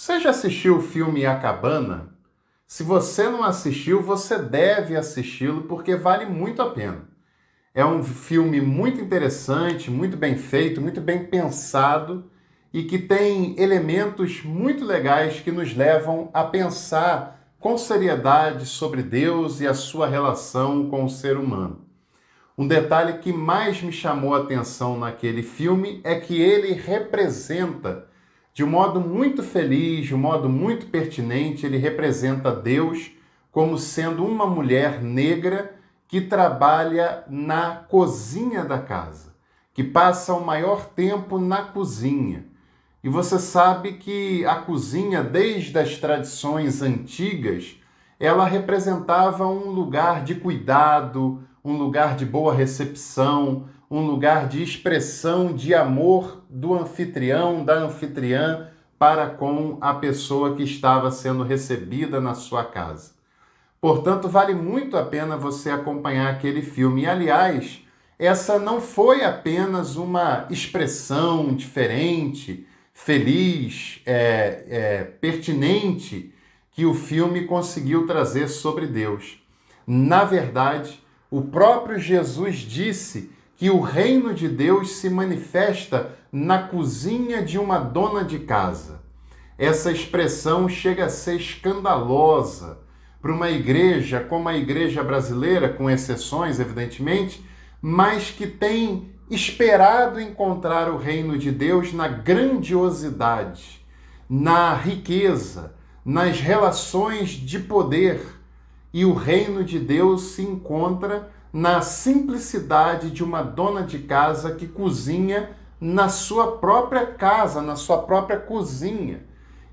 Você já assistiu o filme A Cabana? Se você não assistiu, você deve assisti-lo porque vale muito a pena. É um filme muito interessante, muito bem feito, muito bem pensado e que tem elementos muito legais que nos levam a pensar com seriedade sobre Deus e a sua relação com o ser humano. Um detalhe que mais me chamou a atenção naquele filme é que ele representa, de um modo muito feliz, de um modo muito pertinente, ele representa Deus como sendo uma mulher negra que trabalha na cozinha da casa, que passa o maior tempo na cozinha. E você sabe que a cozinha, desde as tradições antigas, ela representava um lugar de cuidado, um lugar de boa recepção, um lugar de expressão de amor do anfitrião, da anfitriã, para com a pessoa que estava sendo recebida na sua casa. Portanto, vale muito a pena você acompanhar aquele filme. E, aliás, essa não foi apenas uma expressão diferente, feliz, pertinente, que o filme conseguiu trazer sobre Deus. Na verdade, o próprio Jesus disse que o reino de Deus se manifesta na cozinha de uma dona de casa. Essa expressão chega a ser escandalosa para uma igreja como a igreja brasileira, com exceções, evidentemente, mas que tem esperado encontrar o reino de Deus na grandiosidade, na riqueza, nas relações de poder. E o reino de Deus se encontra na simplicidade de uma dona de casa que cozinha na sua própria casa, na sua própria cozinha,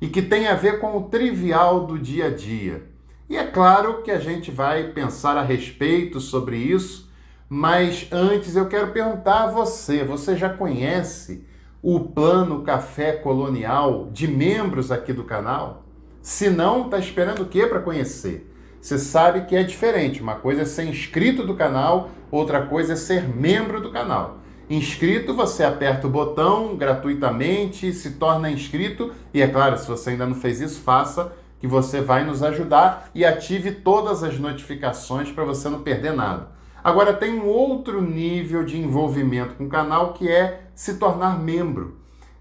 e que tem a ver com o trivial do dia a dia. E é claro que a gente vai pensar a respeito sobre isso, mas antes eu quero perguntar a você, você já conhece o Plano Café Colonial de membros aqui do canal? Se não, está esperando o quê para conhecer? Você sabe que é diferente, uma coisa é ser inscrito do canal, outra coisa é ser membro do canal. Inscrito, você aperta o botão gratuitamente, se torna inscrito, e é claro, se você ainda não fez isso, faça, que você vai nos ajudar, e ative todas as notificações para você não perder nada. Agora tem um outro nível de envolvimento com o canal, que é se tornar membro.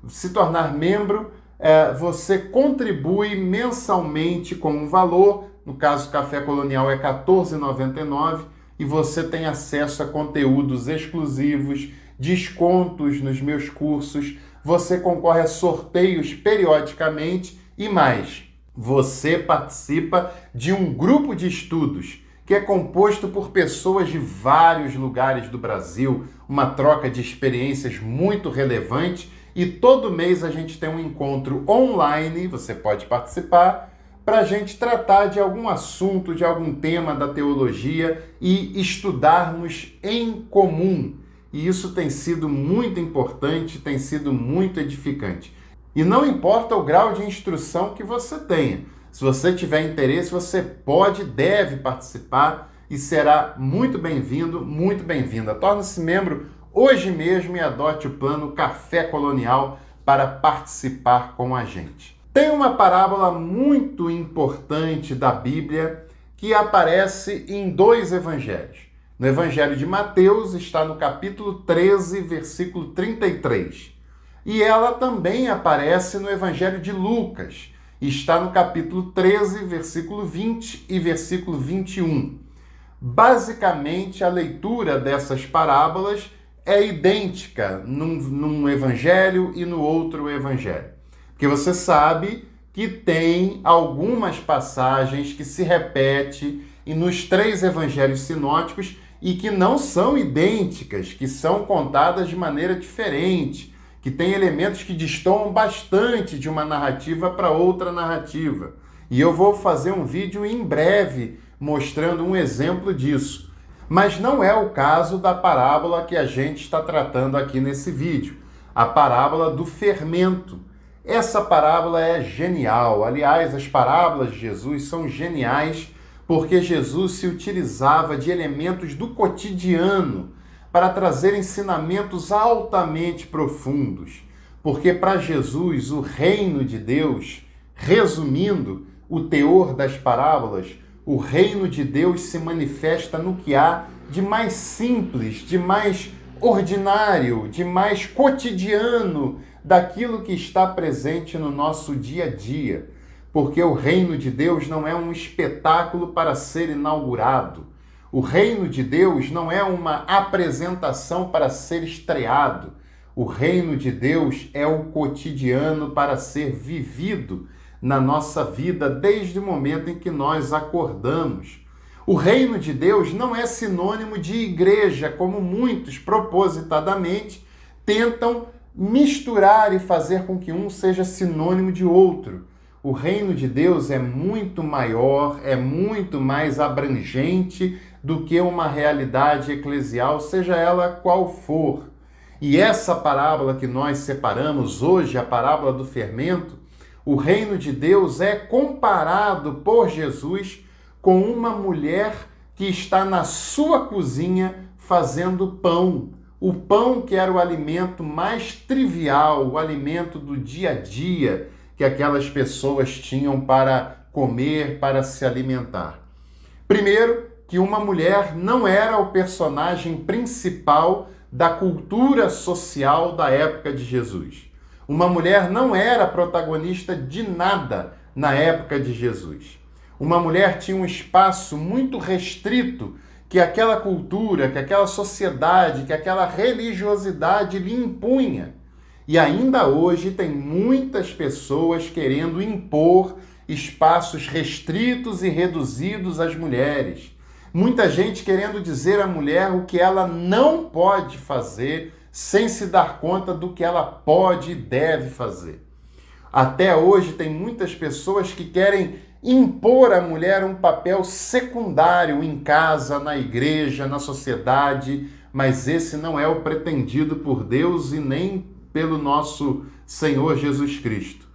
Se tornar membro, você contribui mensalmente com um valor, no caso Café Colonial é R$14,99, e você tem acesso a conteúdos exclusivos, descontos nos meus cursos, você concorre a sorteios periodicamente e mais. Você participa de um grupo de estudos que é composto por pessoas de vários lugares do Brasil, uma troca de experiências muito relevante, e todo mês a gente tem um encontro online, você pode participar, para a gente tratar de algum assunto, de algum tema da teologia e estudarmos em comum. E isso tem sido muito importante, tem sido muito edificante. E não importa o grau de instrução que você tenha. Se você tiver interesse, você pode e deve participar e será muito bem-vindo, muito bem-vinda. Torne-se membro hoje mesmo e adote o plano Café Colonial para participar com a gente. Tem uma parábola muito importante da Bíblia que aparece em dois evangelhos. No Evangelho de Mateus está no capítulo 13, versículo 33. E ela também aparece no Evangelho de Lucas. Está no capítulo 13, versículo 20 e versículo 21. Basicamente, a leitura dessas parábolas é idêntica num evangelho e no outro evangelho. Porque você sabe que tem algumas passagens que se repetem nos três evangelhos sinóticos e que não são idênticas, que são contadas de maneira diferente, que tem elementos que destoam bastante de uma narrativa para outra narrativa. E eu vou fazer um vídeo em breve mostrando um exemplo disso. Mas não é o caso da parábola que a gente está tratando aqui nesse vídeo, a parábola do fermento. Essa parábola é genial. Aliás, as parábolas de Jesus são geniais porque Jesus se utilizava de elementos do cotidiano para trazer ensinamentos altamente profundos. Porque para Jesus o reino de Deus Resumindo o teor das parábolas, o reino de Deus se manifesta no que há de mais simples, de mais ordinário, de mais cotidiano, daquilo que está presente no nosso dia a dia. Porque o reino de Deus não é um espetáculo para ser inaugurado. O reino de Deus não é uma apresentação para ser estreado. O reino de Deus é o cotidiano para ser vivido na nossa vida desde o momento em que nós acordamos. O reino de Deus não é sinônimo de igreja, como muitos propositadamente tentam misturar e fazer com que um seja sinônimo de outro. O reino de Deus é muito maior, é muito mais abrangente do que uma realidade eclesial, seja ela qual for. E essa parábola que nós separamos hoje, a parábola do fermento, o reino de Deus é comparado por Jesus com uma mulher que está na sua cozinha fazendo pão. O pão que era o alimento mais trivial, o alimento do dia a dia que aquelas pessoas tinham para comer, para se alimentar. Primeiro, que uma mulher não era o personagem principal da cultura social da época de Jesus. Uma mulher não era protagonista de nada na época de Jesus. Uma mulher tinha um espaço muito restrito que aquela cultura, que aquela sociedade, que aquela religiosidade lhe impunha. E ainda hoje tem muitas pessoas querendo impor espaços restritos e reduzidos às mulheres. Muita gente querendo dizer à mulher o que ela não pode fazer, sem se dar conta do que ela pode e deve fazer. Até hoje tem muitas pessoas que querem impor à mulher um papel secundário em casa, na igreja, na sociedade, mas esse não é o pretendido por Deus e nem pelo nosso Senhor Jesus Cristo.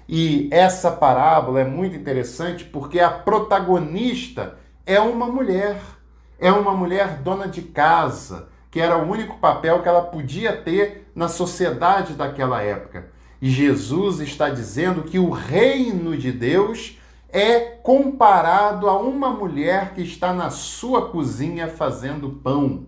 E essa parábola é muito interessante porque a protagonista é uma mulher dona de casa, que era o único papel que ela podia ter na sociedade daquela época. E Jesus está dizendo que o reino de Deus é comparado a uma mulher que está na sua cozinha fazendo pão.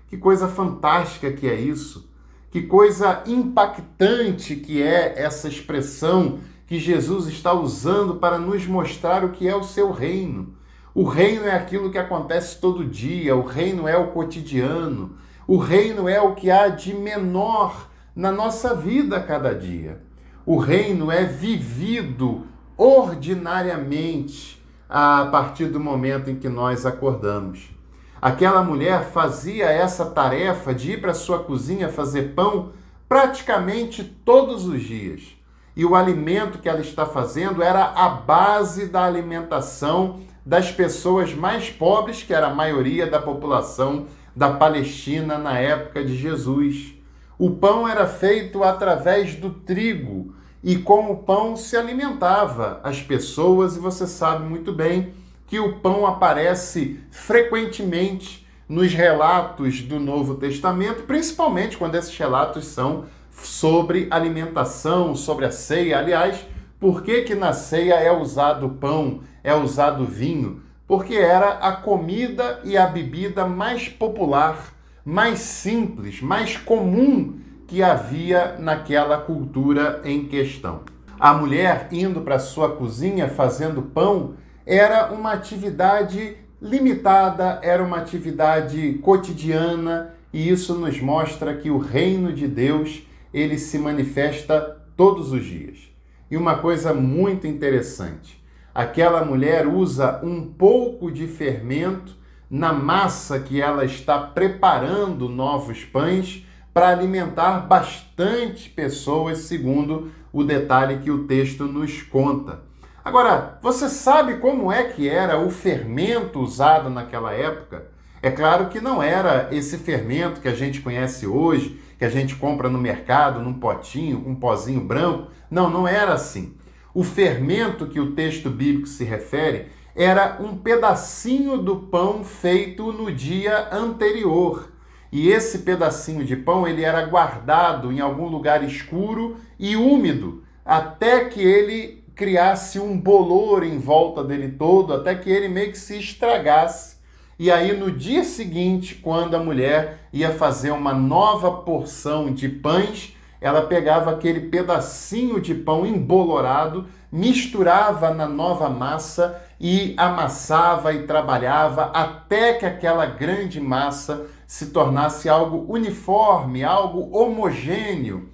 Que coisa fantástica que é isso! Que coisa impactante que é essa expressão que Jesus está usando para nos mostrar o que é o seu reino. O reino é aquilo que acontece todo dia, o reino é o cotidiano, o reino é o que há de menor na nossa vida a cada dia. O reino é vivido ordinariamente a partir do momento em que nós acordamos. Aquela mulher fazia essa tarefa de ir para a sua cozinha fazer pão praticamente todos os dias. E o alimento que ela está fazendo era a base da alimentação das pessoas mais pobres, que era a maioria da população da Palestina na época de Jesus. O pão era feito através do trigo e com o pão se alimentava as pessoas, e você sabe muito bem que o pão aparece frequentemente nos relatos do Novo Testamento, principalmente quando esses relatos são sobre alimentação, sobre a ceia. Aliás, por que na ceia é usado pão, é usado vinho? Porque era a comida e a bebida mais popular, mais simples, mais comum que havia naquela cultura em questão. A mulher indo para a sua cozinha fazendo pão era uma atividade limitada, era uma atividade cotidiana, e isso nos mostra que o reino de Deus, ele se manifesta todos os dias. E uma coisa muito interessante, aquela mulher usa um pouco de fermento na massa que ela está preparando novos pães para alimentar bastante pessoas, segundo o detalhe que o texto nos conta. Agora, você sabe como é que era o fermento usado naquela época? É claro que não era esse fermento que a gente conhece hoje, que a gente compra no mercado, num potinho, com um pozinho branco. Não, não era assim. O fermento que o texto bíblico se refere era um pedacinho do pão feito no dia anterior. E esse pedacinho de pão, ele era guardado em algum lugar escuro e úmido, até que ele criasse um bolor em volta dele todo, até que ele meio que se estragasse. E aí, no dia seguinte, quando a mulher ia fazer uma nova porção de pães, ela pegava aquele pedacinho de pão embolorado, misturava na nova massa e amassava e trabalhava até que aquela grande massa se tornasse algo uniforme, algo homogêneo.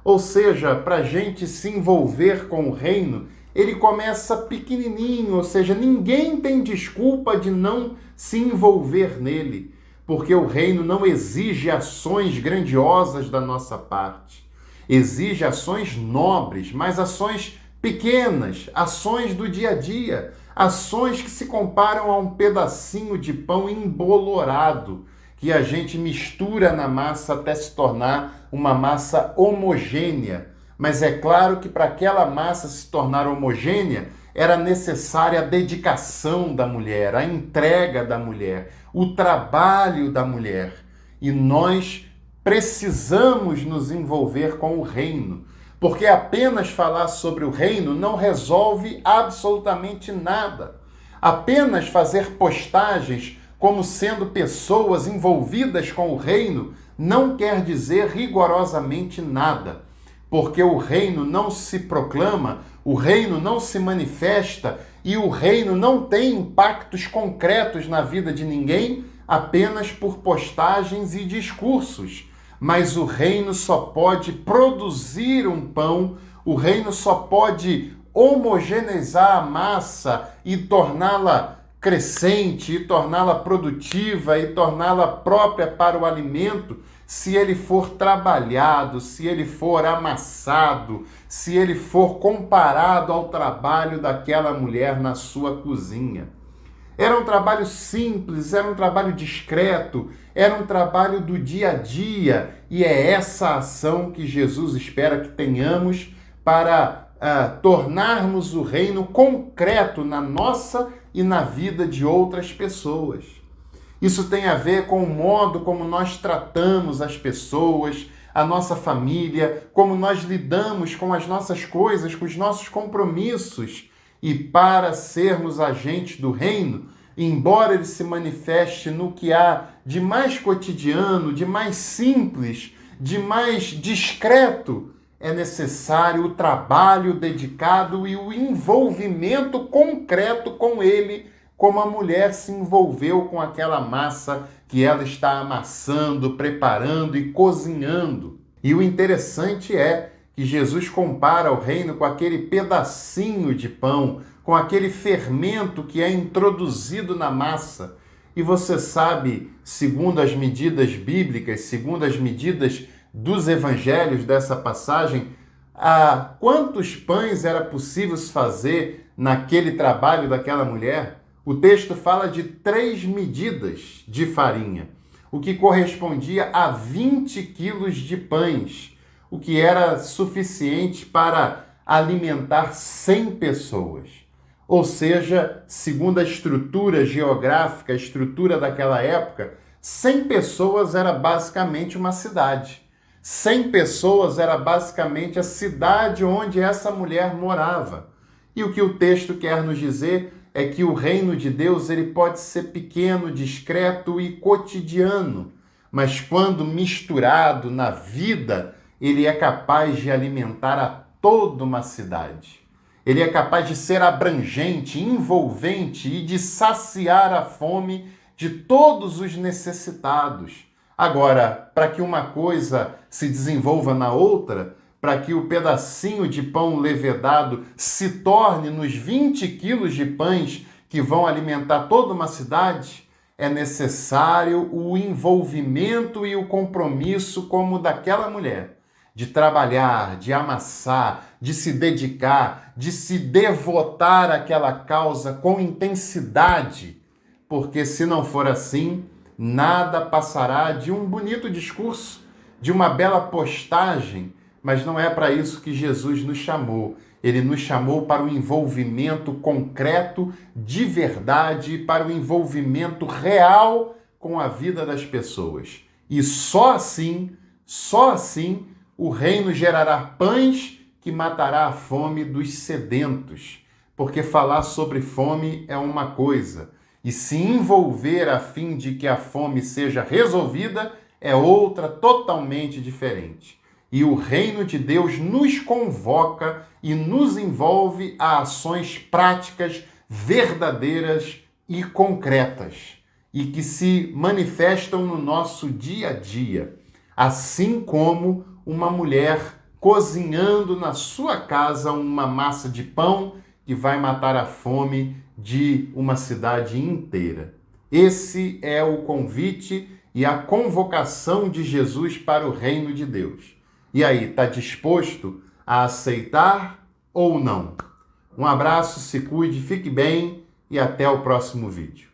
Ou seja, para a gente se envolver com o reino, ele começa pequenininho, ou seja, ninguém tem desculpa de não se envolver nele, porque o reino não exige ações grandiosas da nossa parte. Exige ações nobres, mas ações pequenas, ações do dia a dia, ações que se comparam a um pedacinho de pão embolorado, que a gente mistura na massa até se tornar uma massa homogênea. Mas é claro que para aquela massa se tornar homogênea, era necessária a dedicação da mulher, a entrega da mulher, o trabalho da mulher. E nós precisamos nos envolver com o reino, porque apenas falar sobre o reino não resolve absolutamente nada. Apenas fazer postagens como sendo pessoas envolvidas com o reino não quer dizer rigorosamente nada, porque o reino não se proclama, o reino não se manifesta e o reino não tem impactos concretos na vida de ninguém apenas por postagens e discursos. Mas o reino só pode produzir um pão, o reino só pode homogeneizar a massa e torná-la crescente, e torná-la produtiva, e torná-la própria para o alimento, se ele for trabalhado, se ele for amassado, se ele for comparado ao trabalho daquela mulher na sua cozinha. Era um trabalho simples, era um trabalho discreto, era um trabalho do dia a dia, e é essa ação que Jesus espera que tenhamos para tornarmos o reino concreto na nossa e na vida de outras pessoas. Isso tem a ver com o modo como nós tratamos as pessoas, a nossa família, como nós lidamos com as nossas coisas, com os nossos compromissos. E para sermos agentes do reino, embora ele se manifeste no que há de mais cotidiano, de mais simples, de mais discreto, é necessário o trabalho dedicado e o envolvimento concreto com ele, como a mulher se envolveu com aquela massa que ela está amassando, preparando e cozinhando. E o interessante é que Jesus compara o reino com aquele pedacinho de pão, com aquele fermento que é introduzido na massa. E você sabe, segundo as medidas bíblicas, segundo as medidas dos evangelhos dessa passagem, quantos pães era possível se fazer naquele trabalho daquela mulher? O texto fala de 3 medidas de farinha, o que correspondia a 20 quilos de pães, o que era suficiente para alimentar 100 pessoas. Ou seja, segundo a estrutura geográfica, a estrutura daquela época, 100 pessoas era basicamente uma cidade. 100 pessoas era basicamente a cidade onde essa mulher morava. E o que o texto quer nos dizer é que o reino de Deus ele pode ser pequeno, discreto e cotidiano, mas quando misturado na vida, ele é capaz de alimentar a toda uma cidade. Ele é capaz de ser abrangente, envolvente e de saciar a fome de todos os necessitados. Agora, para que uma coisa se desenvolva na outra, para que o pedacinho de pão levedado se torne nos 20 quilos de pães que vão alimentar toda uma cidade, é necessário o envolvimento e o compromisso como o daquela mulher, de trabalhar, de amassar, de se dedicar, de se devotar àquela causa com intensidade, porque se não for assim, nada passará de um bonito discurso, de uma bela postagem, mas não é para isso que Jesus nos chamou. Ele nos chamou para o envolvimento concreto, de verdade, e para o envolvimento real com a vida das pessoas. E só assim, o reino gerará pães que matará a fome dos sedentos, porque falar sobre fome é uma coisa, e se envolver a fim de que a fome seja resolvida é outra totalmente diferente. E o reino de Deus nos convoca e nos envolve a ações práticas, verdadeiras e concretas, e que se manifestam no nosso dia a dia, assim como uma mulher cozinhando na sua casa uma massa de pão que vai matar a fome de uma cidade inteira. Esse é o convite e a convocação de Jesus para o reino de Deus. E aí, está disposto a aceitar ou não? Um abraço, se cuide, fique bem e até o próximo vídeo.